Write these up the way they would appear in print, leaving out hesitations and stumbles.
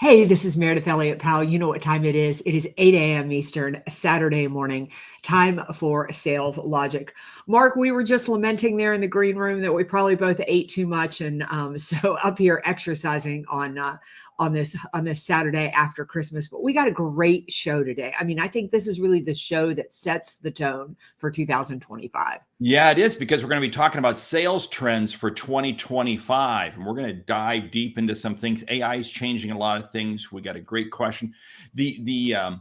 Hey, this is Meridith Elliott Powell. You know what time it is. It is 8 a.m. Eastern, Saturday morning, time for Sales Logic. Mark, we were just lamenting there in the green room that we probably both ate too much, and so up here exercising on this Saturday after Christmas. But we got a great show today. I mean, I think this is really the show that sets the tone for 2025. Yeah, it is, because we're going to be talking about sales trends for 2025, and we're going to dive deep into some things. AI is changing a lot of things. We got a great question. The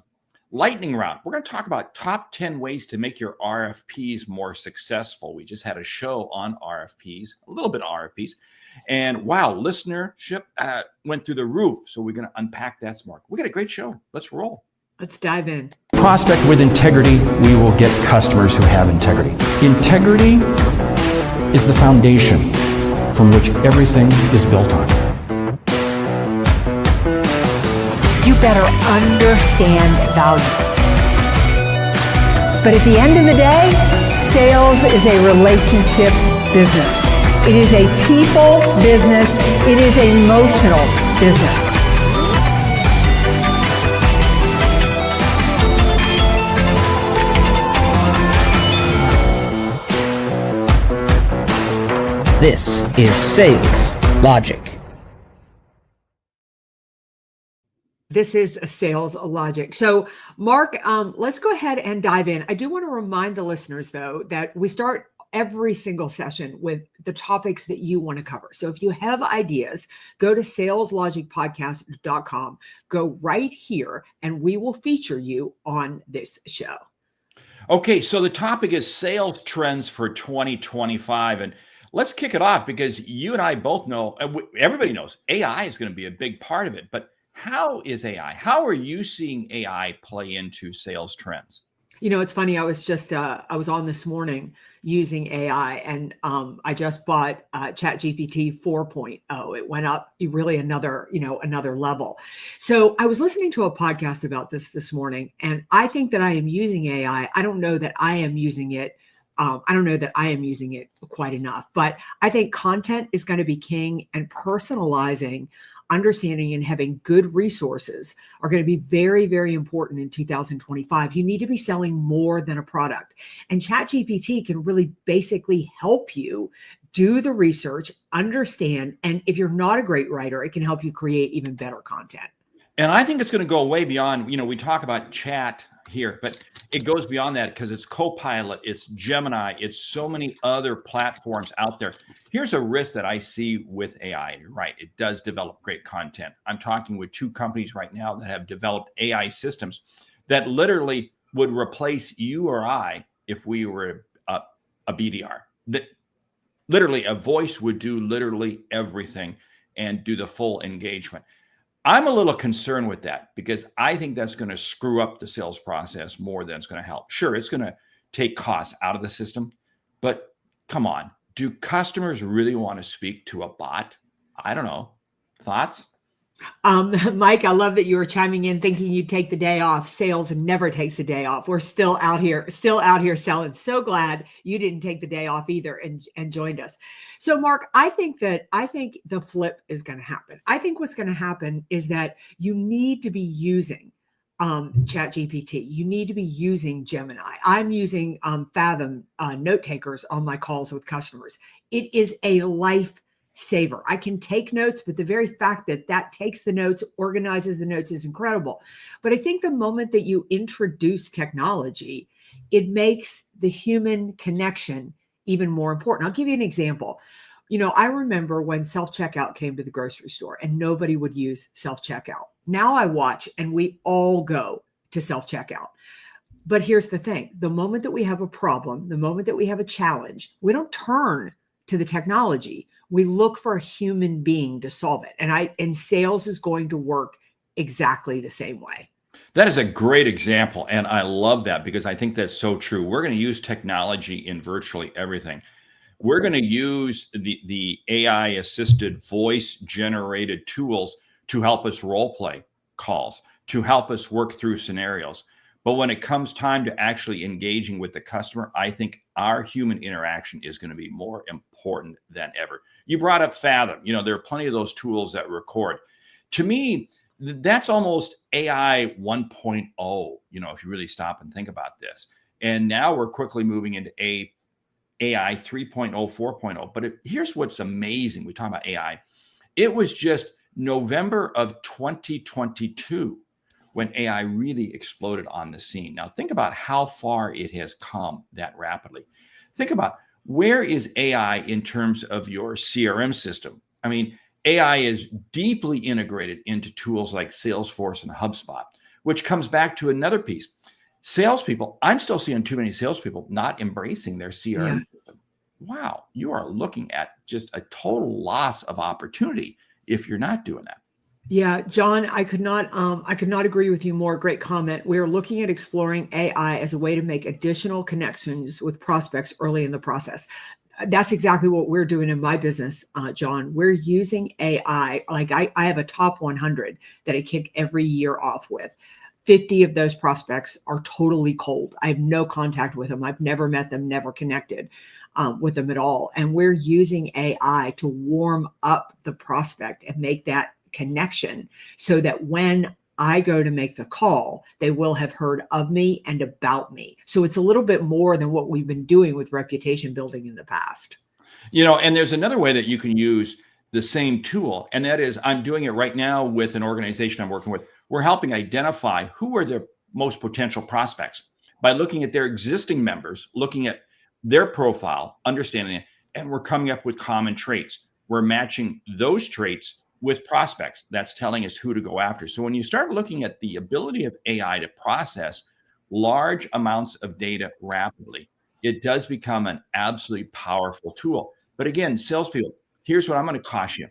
lightning round, we're going to talk about top 10 ways to make your RFPs more successful. We just had a show on RFPs, a little bit of RFPs, and wow, listenership went through the roof. So we're going to unpack that some more. We got a great show. Let's roll. Let's dive in. Prospect with integrity, we will get customers who have integrity. Integrity is the foundation from which everything is built on. You better understand value. But at the end of the day, sales is a relationship business. It is a people business. It is an emotional business. This is Sales Logic. This is a Sales Logic. So, Mark, let's go ahead and dive in. I do want to remind the listeners, though, that we start every single session with the topics that you want to cover. So if you have ideas, go to saleslogicpodcast.com, go right here, and we will feature you on this show. Okay, so the topic is sales trends for 2025. And let's kick it off, because you and I both know, everybody knows, AI is going to be a big part of it. But how is AI? How are you seeing AI play into sales trends? You know, it's funny. I was on this morning using AI, and I just bought ChatGPT 4.0. It went up really another level. So I was listening to a podcast about this morning, and I think that I am using AI. I don't know that I am using it. I don't know that I am using it quite enough, but I think content is going to be king, and personalizing, understanding, and having good resources are going to be very, very important in 2025. You need to be selling more than a product. And ChatGPT can really basically help you do the research, understand, and if you're not a great writer, it can help you create even better content. And I think it's going to go way beyond, we talk about chat here, but it goes beyond that, because it's Copilot, it's Gemini, it's so many other platforms out there. Here's a risk that I see with AI. You're right, it does develop great content. I'm talking with two companies right now that have developed AI systems that literally would replace you or I if we were a BDR. Literally, a voice would do literally everything and do the full engagement. I'm a little concerned with that, because I think that's going to screw up the sales process more than it's going to help. Sure, it's going to take costs out of the system, but come on, do customers really want to speak to a bot? I don't know. Thoughts? Mike, I love that you were chiming in thinking you'd take the day off. Sales never takes a day off. We're still out here selling. So glad you didn't take the day off either and joined us. So Mark, I think the flip is going to happen. I think what's going to happen is that you need to be using ChatGPT. You need to be using Gemini. I'm using Fathom note takers on my calls with customers. It is a life saver. I can take notes, but the very fact that takes the notes, organizes the notes is incredible. But I think the moment that you introduce technology, it makes the human connection even more important. I'll give you an example. I remember when self-checkout came to the grocery store and nobody would use self-checkout. Now I watch and we all go to self-checkout. But here's the thing. The moment that we have a problem, the moment that we have a challenge, we don't turn to the technology. We look for a human being to solve it. And sales is going to work exactly the same way. That is a great example. And I love that, because I think that's so true. We're going to use technology in virtually everything. We're going to use the AI assisted voice generated tools to help us role play calls, to help us work through scenarios. But when it comes time to actually engaging with the customer, I think our human interaction is going to be more important than ever. You brought up Fathom. There are plenty of those tools that record. To me, that's almost AI 1.0, if you really stop and think about this. And now we're quickly moving into AI 3.0, 4.0. But here's what's amazing. We talk about AI. It was just November of 2022 when AI really exploded on the scene. Now, think about how far it has come that rapidly. Think about, where is AI in terms of your CRM system? I mean, AI is deeply integrated into tools like Salesforce and HubSpot, which comes back to another piece. Salespeople, I'm still seeing too many salespeople not embracing their CRM system. Wow, you are looking at just a total loss of opportunity if you're not doing that. Yeah, John, I could not agree with you more. Great comment. We are looking at exploring AI as a way to make additional connections with prospects early in the process. That's exactly what we're doing in my business, John. We're using AI. Like I have a top 100 that I kick every year off with. 50 of those prospects are totally cold. I have no contact with them. I've never met them, never connected with them at all. And we're using AI to warm up the prospect and make that connection so that when I go to make the call, they will have heard of me and about me. So it's a little bit more than what we've been doing with reputation building in the past. And there's another way that you can use the same tool, and that is, I'm doing it right now with an organization I'm working with. We're helping identify who are their most potential prospects by looking at their existing members, looking at their profile, understanding it, and we're coming up with common traits. We're matching those traits with prospects. That's telling us who to go after. So when you start looking at the ability of AI to process large amounts of data rapidly, it does become an absolutely powerful tool. But again, salespeople, here's what I'm going to caution you.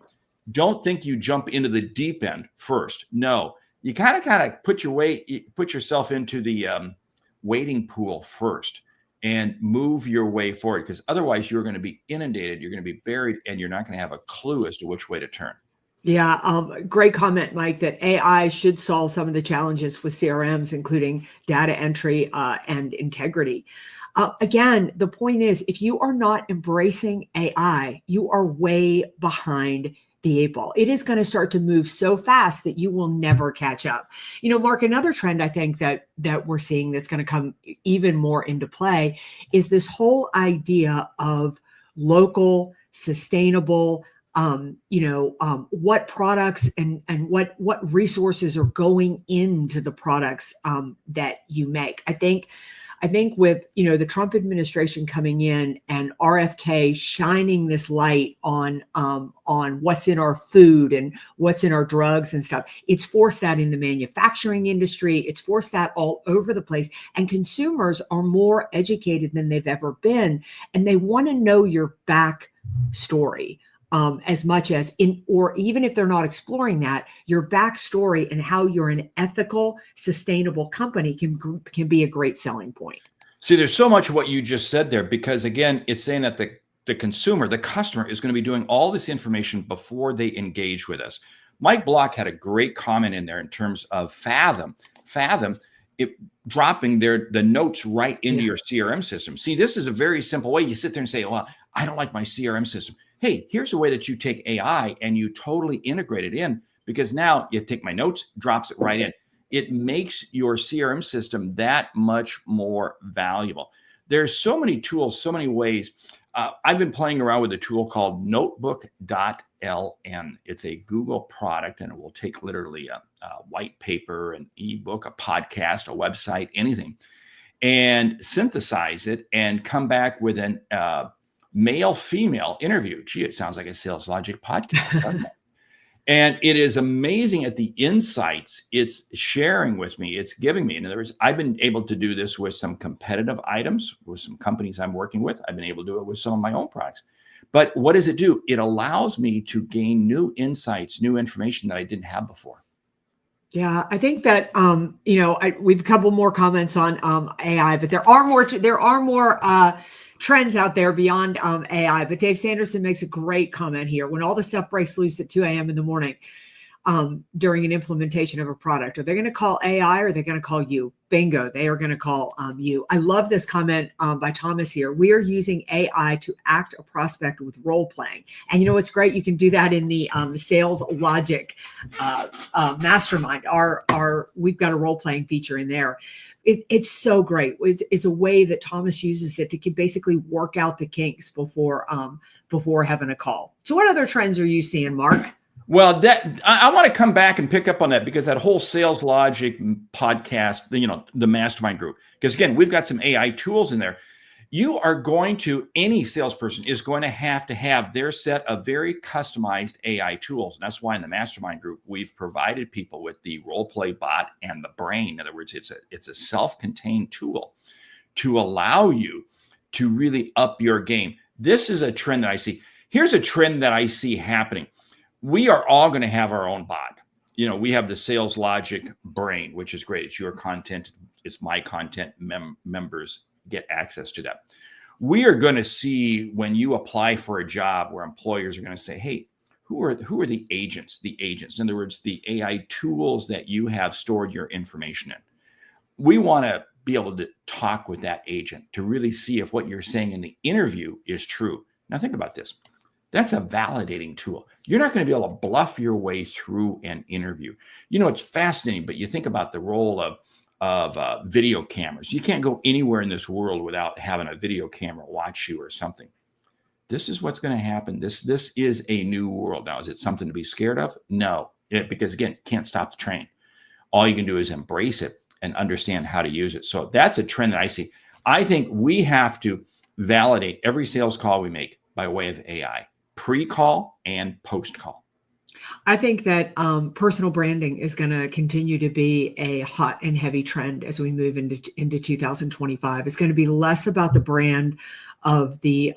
Don't think you jump into the deep end first. No, you kind of put yourself into the wading pool first and move your way forward, because otherwise you're going to be inundated, you're going to be buried, and you're not going to have a clue as to which way to turn. Yeah, great comment, Mike, that AI should solve some of the challenges with CRMs, including data entry and integrity. Again, the point is, if you are not embracing AI, you are way behind the eight ball. It is going to start to move so fast that you will never catch up. Mark, another trend I think that we're seeing that's going to come even more into play is this whole idea of local, sustainable, what products and what resources are going into the products that you make. I think with the Trump administration coming in and RFK shining this light on what's in our food and what's in our drugs and stuff, it's forced that in the manufacturing industry. It's forced that all over the place. And consumers are more educated than they've ever been, and they want to know your back story. As much as or even if they're not exploring that, your backstory and how you're an ethical, sustainable company can be a great selling point. See, there's so much of what you just said there, because again, it's saying that the consumer, the customer, is going to be doing all this information before they engage with us. Mike Block had a great comment in there in terms of Fathom, it dropping the notes right into your CRM system. See, this is a very simple way. You sit there and say, well, I don't like my CRM system. Hey, here's a way that you take AI and you totally integrate it in, because now you take my notes, drops it right in. It makes your CRM system that much more valuable. There's so many tools, so many ways. I've been playing around with a tool called Notebook.ln. It's a Google product, and it will take literally a white paper, an ebook, a podcast, a website, anything, and synthesize it and come back with an male-female interview. Gee, it sounds like a Sales Logic podcast, doesn't it? And it is amazing at the insights it's sharing with me, it's giving me. In other words, I've been able to do this with some competitive items, with some companies I'm working with. I've been able to do it with some of my own products. But what does it do? It allows me to gain new insights, new information that I didn't have before. Yeah, I think that we've a couple more comments on AI, but there are more trends out there beyond AI. But Dave Sanderson makes a great comment here. When all the stuff breaks loose at 2 a.m. in the morning, during an implementation of a product? Are they going to call AI or are they going to call you? Bingo, they are going to call you. I love this comment by Thomas here. We are using AI to act a prospect with role playing. And you know what's great? You can do that in the Sales Logic Mastermind. We've got a role playing feature in there. It's so great. It's a way that Thomas uses it to basically work out the kinks before having a call. So what other trends are you seeing, Mark? Well, I want to come back and pick up on that, because that whole Sales Logic podcast, the mastermind group, because again, we've got some AI tools in there. Any salesperson is going to have their set of very customized AI tools. And that's why in the mastermind group, we've provided people with the role play bot and the brain. In other words, it's a self-contained tool to allow you to really up your game. This is a trend that I see. Here's a trend that I see happening. We are all going to have our own bot. We have the Sales Logic brain, which is great. It's your content. It's my content. Members get access to that. We are going to see when you apply for a job where employers are going to say, hey, who are the agents? The agents, in other words, the AI tools that you have stored your information in. We want to be able to talk with that agent to really see if what you're saying in the interview is true. Now think about this. That's a validating tool. You're not going to be able to bluff your way through an interview. It's fascinating, but you think about the role of video cameras. You can't go anywhere in this world without having a video camera watch you or something. This is what's going to happen. This is a new world. Now, is it something to be scared of? No, because again, can't stop the train. All you can do is embrace it and understand how to use it. So that's a trend that I see. I think we have to validate every sales call we make by way of AI. Pre-call and post-call. I think that personal branding is going to continue to be a hot and heavy trend as we move into 2025. It's going to be less about the brand of the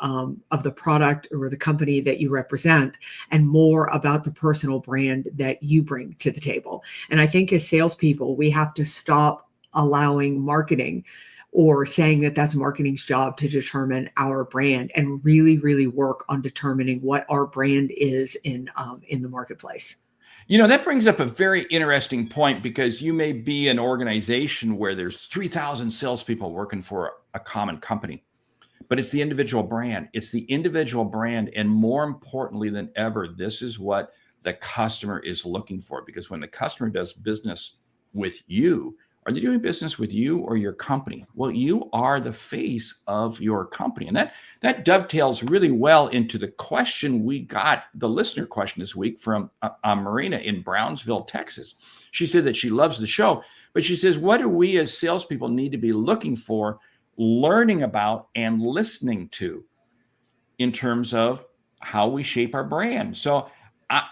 product or the company that you represent, and more about the personal brand that you bring to the table. And I think as salespeople, we have to stop allowing marketing or saying that that's marketing's job to determine our brand, and really, really work on determining what our brand is in the marketplace. That brings up a very interesting point, because you may be an organization where there's 3,000 salespeople working for a common company, but it's the individual brand. It's the individual brand. And more importantly than ever, this is what the customer is looking for, because when the customer does business with you, are they doing business with you or your company? Well, you are the face of your company. And that dovetails really well into the question we got, the listener question this week from Marina in Brownsville, Texas. She said that she loves the show, but she says, what do we as salespeople need to be looking for, learning about, and listening to in terms of how we shape our brand? So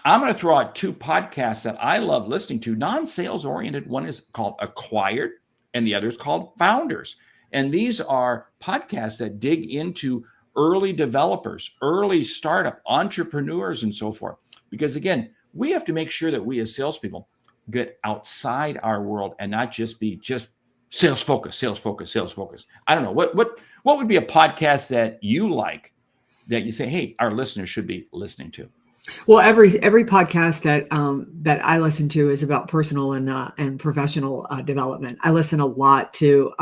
I'm going to throw out two podcasts that I love listening to, non-sales oriented. One is called Acquired and the other is called Founders. And these are podcasts that dig into early developers, early startup entrepreneurs, and so forth. Because again, we have to make sure that we as salespeople get outside our world and not just be sales focus. I don't know. What would be a podcast that you like that you say, hey, our listeners should be listening to? Well, every podcast that I listen to is about personal and professional development. I listen a lot to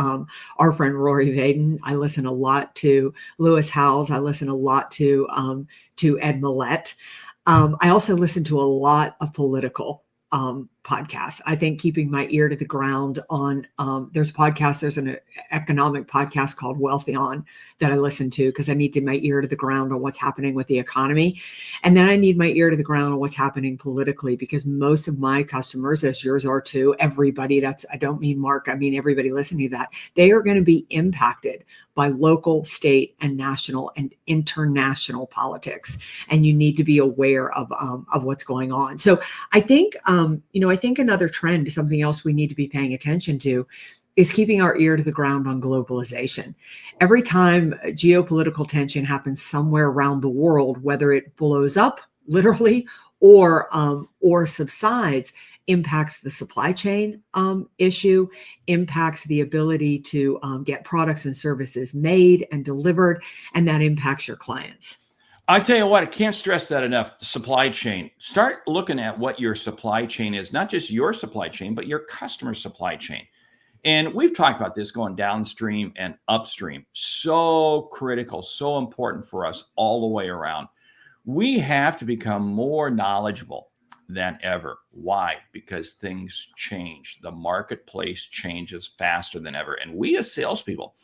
our friend Rory Vaden. I listen a lot to Lewis Howes. I listen a lot to Ed Millett. I also listen to a lot of political podcasts. I think keeping my ear to the ground on there's an economic podcast called Wealthy On that I listen to, because I need to my ear to the ground on what's happening with the economy. And then I need my ear to the ground on what's happening politically, because most of my customers, as yours are too, everybody, I don't mean Mark, I mean everybody listening to that, they are going to be impacted by local, state, and national and international politics. And you need to be aware of what's going on. So I think, I think another trend, something else we need to be paying attention to, is keeping our ear to the ground on globalization. Every time geopolitical tension happens somewhere around the world, whether it blows up literally or subsides, impacts the supply chain issue, impacts the ability to get products and services made and delivered, and that impacts your clients. I tell you what, I can't stress that enough. The supply chain. Start looking at what your supply chain is, not just your supply chain, but your customer supply chain. And we've talked about this going downstream and upstream. So critical, so important for us all the way around. We have to become more knowledgeable than ever. Why? Because things change. The marketplace changes faster than ever. And we as salespeople,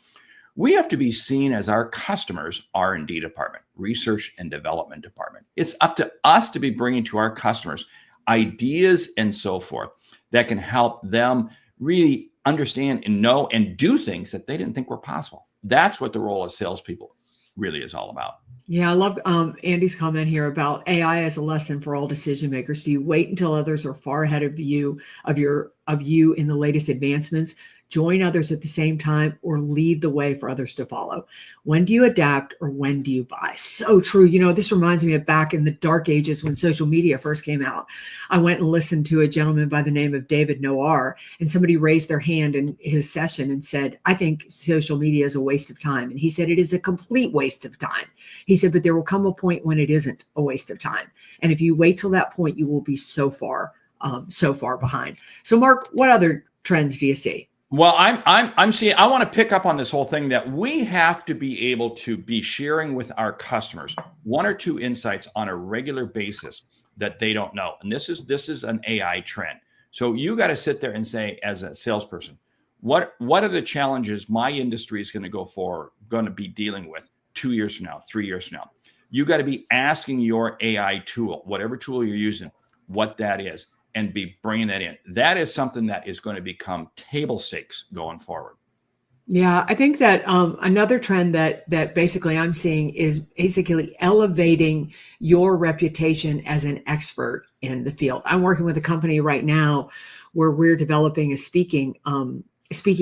we have to be seen as our customers' R&D department, research and development department. It's up to us to be bringing to our customers ideas and so forth that can help them really understand and know and do things that they didn't think were possible. That's what the role of salespeople really is all about. Yeah, I love Andy's comment here about AI as a lesson for all decision makers. Do you wait until others are far ahead of you in the latest advancements? Join others at the same time, or lead the way for others to follow? When do you adapt, or when do you buy? So true. This reminds me of back in the dark ages when social media first came out. I went and listened to a gentleman by the name of David Noir, and somebody raised their hand in his session and said, I think social media is a waste of time. And he said, it is a complete waste of time. He said, but there will come a point when it isn't a waste of time. And if you wait till that point, you will be so far behind. So Mark, what other trends do you see? Well, I'm seeing, I want to pick up on this whole thing that we have to be able to be sharing with our customers one or two insights on a regular basis that they don't know. And this is an AI trend. So you got to sit there and say, as a salesperson, what are the challenges my industry is going to be dealing with 2 years from now, 3 years from now? You got to be asking your AI tool, whatever tool you're using, what that is, and be bringing that in. That is something that is going to become table stakes going forward. Yeah, I think that another trend that basically I'm seeing is basically elevating your reputation as an expert in the field. I'm working with a company right now where we're developing a speaking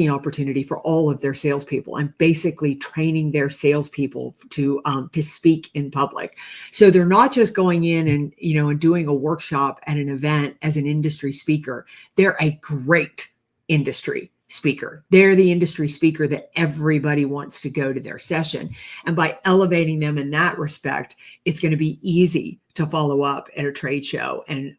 opportunity for all of their salespeople. I'm basically training their salespeople to speak in public. So they're not just going in and doing a workshop at an event as an industry speaker. They're a great industry speaker. They're the industry speaker that everybody wants to go to their session. And by elevating them in that respect, it's going to be easy to follow up at a trade show and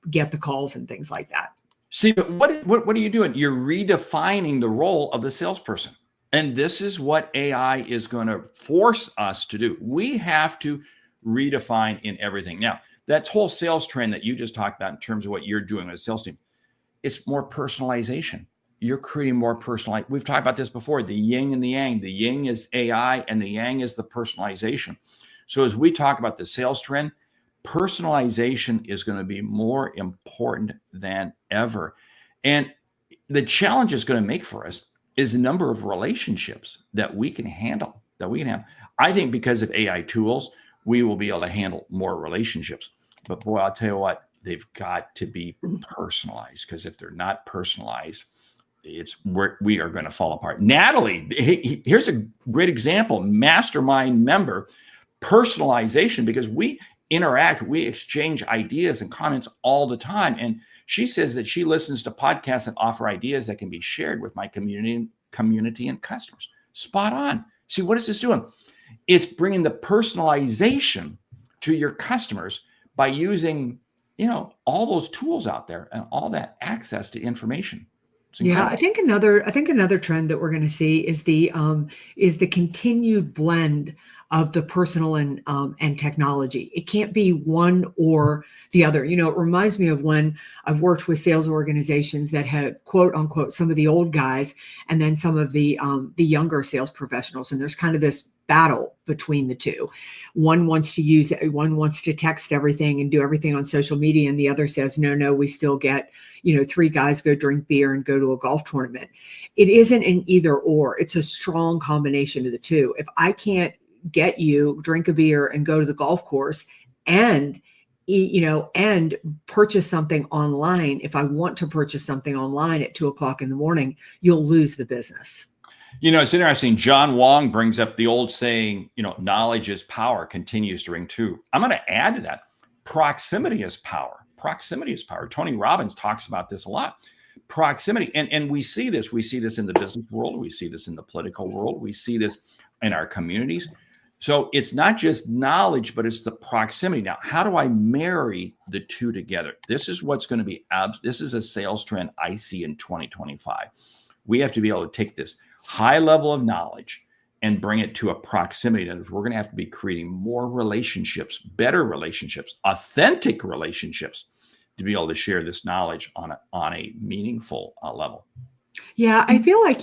get the calls and things like that. See, but what are you doing? You're redefining the role of the salesperson. And this is what AI is going to force us to do. We have to redefine in everything. Now, that whole sales trend that you just talked about in terms of what you're doing with a sales team, it's more personalization. You're creating more personalized. We've talked about this before, the yin and the yang. The yin is AI and the yang is the personalization. So as we talk about the sales trend, personalization is going to be more important than ever. And the challenge it's going to make for us is the number of relationships that we can handle, I think because of AI tools, we will be able to handle more relationships. But boy, I'll tell you what, they've got to be personalized, because if they're not personalized, we are going to fall apart. Natalie, here's a great example, mastermind member, personalization, because we interact, we exchange ideas and comments all the time. And she says that she listens to podcasts and offer ideas that can be shared with my community and customers. Spot on. See, what is this doing? It's bringing the personalization to your customers by using, all those tools out there and all that access to information. Yeah, I think another trend that we're going to see is the continued blend of the personal and technology. It can't be one or the other. It reminds me of when I've worked with sales organizations that had, quote unquote, some of the old guys and then some of the younger sales professionals. And there's kind of this battle between the two. One wants to text everything and do everything on social media. And the other says, no, we still get, 3 guys go drink beer and go to a golf tournament. It isn't an either or. It's a strong combination of the two. If I can't get you drink a beer and go to the golf course and purchase something online, if I want to purchase something online at 2:00 in the morning, you'll lose the business. It's interesting. John Wong brings up the old saying, knowledge is power, continues to ring true. I'm going to add to that. Proximity is power. Proximity is power. Tony Robbins talks about this a lot. Proximity. And we see this. We see this in the business world. We see this in the political world. We see this in our communities. So it's not just knowledge, but it's the proximity. Now, how do I marry the two together? This is what's going to be, this is a sales trend I see in 2025. We have to be able to take this high level of knowledge and bring it to a proximity. That is, we're going to have to be creating more relationships, better relationships, authentic relationships, to be able to share this knowledge on a meaningful level. Yeah, I feel like,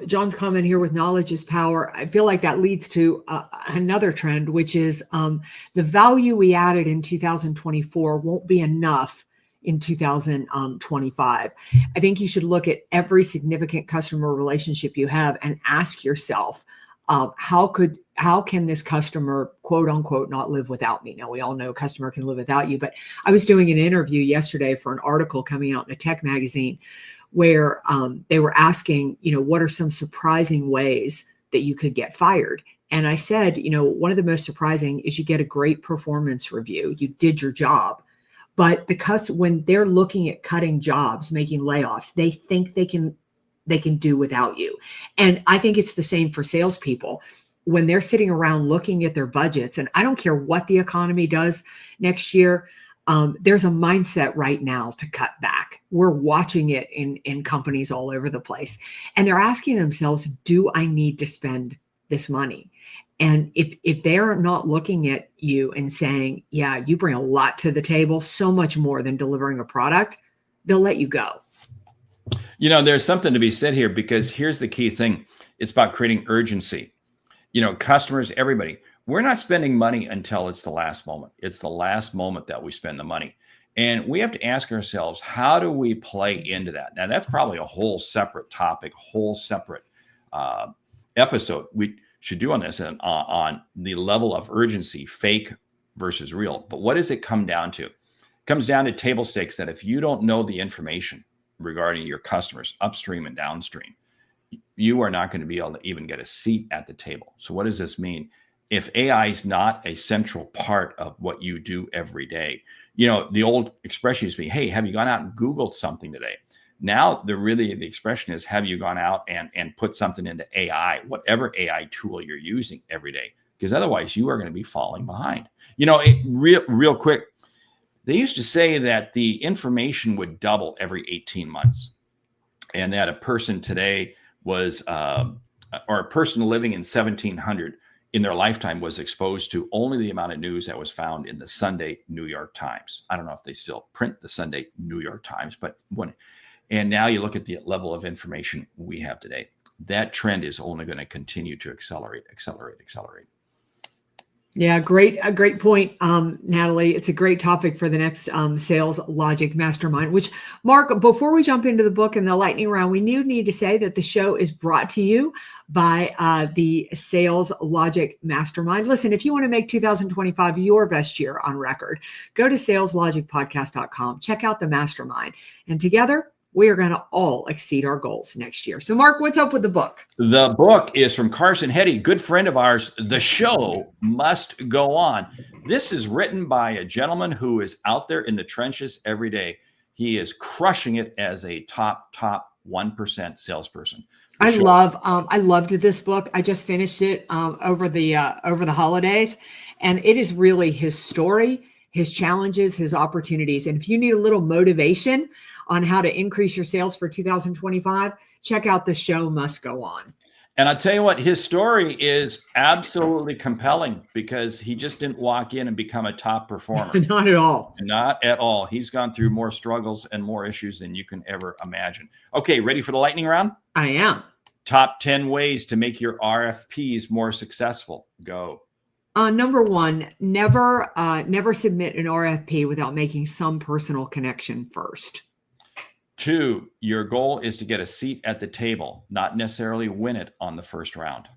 John's comment here with knowledge is power. I feel like that leads to another trend, which is the value we added in 2024 won't be enough in 2025. I think you should look at every significant customer relationship you have and ask yourself, how can this customer, quote unquote, not live without me? Now, we all know a customer can live without you, but I was doing an interview yesterday for an article coming out in a tech magazine where they were asking, what are some surprising ways that you could get fired? And I said, one of the most surprising is you get a great performance review. You did your job. But when they're looking at cutting jobs, making layoffs, they think they can do without you. And I think it's the same for salespeople. When they're sitting around looking at their budgets, and I don't care what the economy does next year, there's a mindset right now to cut back. We're watching it in companies all over the place. And they're asking themselves, do I need to spend this money? And if they're not looking at you and saying, yeah, you bring a lot to the table, so much more than delivering a product, they'll let you go. There's something to be said here, because here's the key thing. It's about creating urgency. Customers, everybody, we're not spending money until it's the last moment. It's the last moment that we spend the money. And we have to ask ourselves, how do we play into that? Now, that's probably a whole separate topic, whole separate episode we should do on this, and on the level of urgency, fake versus real. But what does it come down to? It comes down to table stakes, that if you don't know the information regarding your customers upstream and downstream, you are not going to be able to even get a seat at the table. So what does this mean? If AI is not a central part of what you do every day, the old expression used to be, hey, have you gone out and Googled something today? Now, the expression is, have you gone out and put something into AI, whatever AI tool you're using every day? Because otherwise you are going to be falling behind. Real quick, they used to say that the information would double every 18 months. And that a person today was, or a person living in 1700 in their lifetime was exposed to only the amount of news that was found in the Sunday New York Times. I don't know if they still print the Sunday New York Times, but and now you look at the level of information we have today. That trend is only going to continue to accelerate. Yeah, a great point, Natalie. It's a great topic for the next Sales Logic Mastermind, which, Mark, before we jump into the book and the lightning round, we need to say that the show is brought to you by the Sales Logic Mastermind. Listen, if you want to make 2025 your best year on record, go to saleslogicpodcast.com, check out the mastermind, and together we are going to all exceed our goals next year. So, Mark, what's up with the book? The book is from Carson Hetty, good friend of ours. The show must go on. This is written by a gentleman who is out there in the trenches every day. He is crushing it as a top 1% salesperson. I loved this book. I just finished it over the holidays, and it is really his story, his challenges, his opportunities. And if you need a little motivation on how to increase your sales for 2025, check out The Show Must Go On. And I'll tell you what, his story is absolutely compelling, because he just didn't walk in and become a top performer. Not at all. Not at all. He's gone through more struggles and more issues than you can ever imagine. Okay, ready for the lightning round? I am. Top 10 ways to make your RFPs more successful. Go. Number one, never submit an RFP without making some personal connection first. 2, your goal is to get a seat at the table, not necessarily win it on the first round.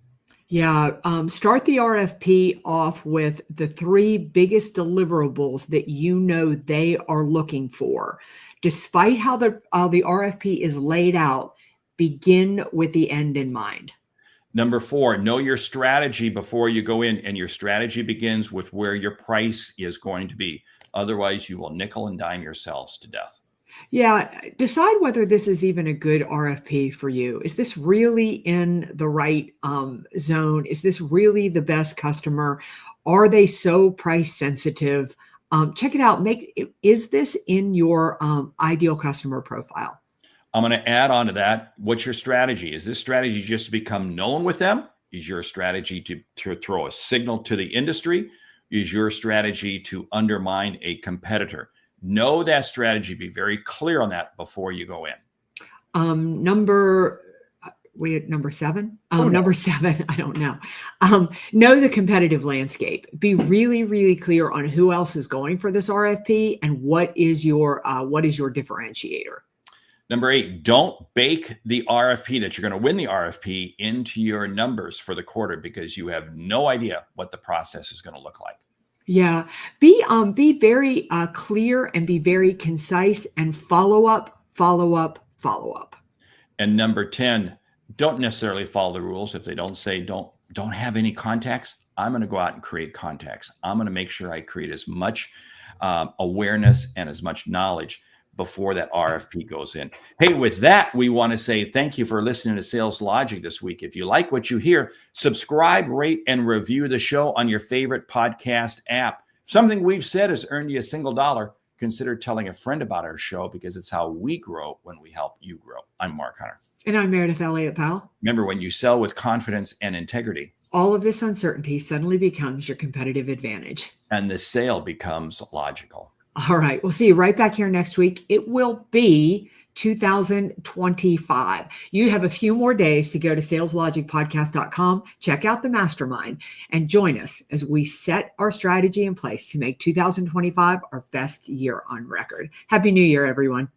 Yeah. Start the RFP off with the 3 biggest deliverables that they are looking for. Despite how the RFP is laid out, begin with the end in mind. Number 4, know your strategy before you go in, and your strategy begins with where your price is going to be. Otherwise, you will nickel and dime yourselves to death. Yeah, decide whether this is even a good RFP for you. Is this really in the right zone? Is this really the best customer? Are they so price sensitive? Check it out. Is this in your ideal customer profile? I'm going to add on to that. What's your strategy? Is this strategy just to become known with them? Is your strategy to throw a signal to the industry? Is your strategy to undermine a competitor? Know that strategy. Be very clear on that before you go in. Number 7. Number 7. I don't know. Know the competitive landscape. Be really, really clear on who else is going for this RFP and what is your differentiator. Number 8, don't bake the RFP that you're going to win the RFP into your numbers for the quarter because you have no idea what the process is going to look like. Yeah, be very clear and be very concise and follow up. And number 10, don't necessarily follow the rules. If they don't say don't have any contacts, I'm going to go out and create contacts. I'm going to make sure I create as much awareness and as much knowledge before that RFP goes in. Hey, with that, we want to say thank you for listening to Sales Logic this week. If you like what you hear, subscribe, rate, and review the show on your favorite podcast app. If something we've said has earned you a single dollar, consider telling a friend about our show because it's how we grow when we help you grow. I'm Mark Hunter. And I'm Meridith Elliott Powell. Remember, when you sell with confidence and integrity, all of this uncertainty suddenly becomes your competitive advantage. And the sale becomes logical. All right. We'll see you right back here next week. It will be 2025. You have a few more days to go to saleslogicpodcast.com, check out the mastermind, and join us as we set our strategy in place to make 2025 our best year on record. Happy New Year, everyone.